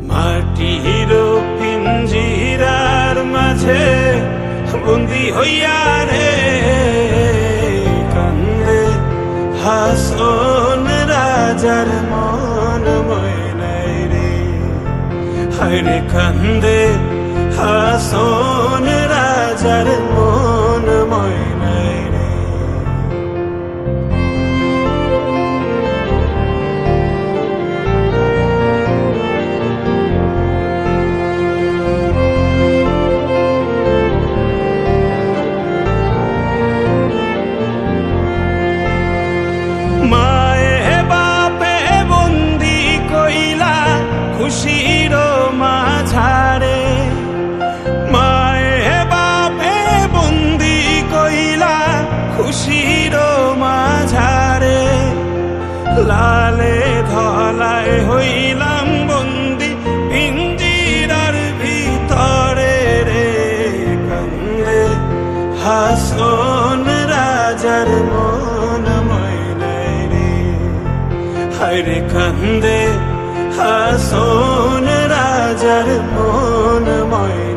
মাটির পিঞ্জিরার মাঝে বন্দি হইয়া রে কান্দে হাসন রাজার মন ময়নাই রে, হায়রে কান্দে হাসন রাজার মন ময়নাই রে। মায়ে বাপে বন্দি কইলা খুশির মাঝারে, মায়ে বাপে বন্দি কইলা খুশির মাঝারে, লালে ধলায় হইলাম বন্দি পিঞ্জিরার ভিতরে রে, কান্দে হাসন রাজার মন ময়নাই রে, হায়রে কান্দে হাসন রাজার মন ময়নাই।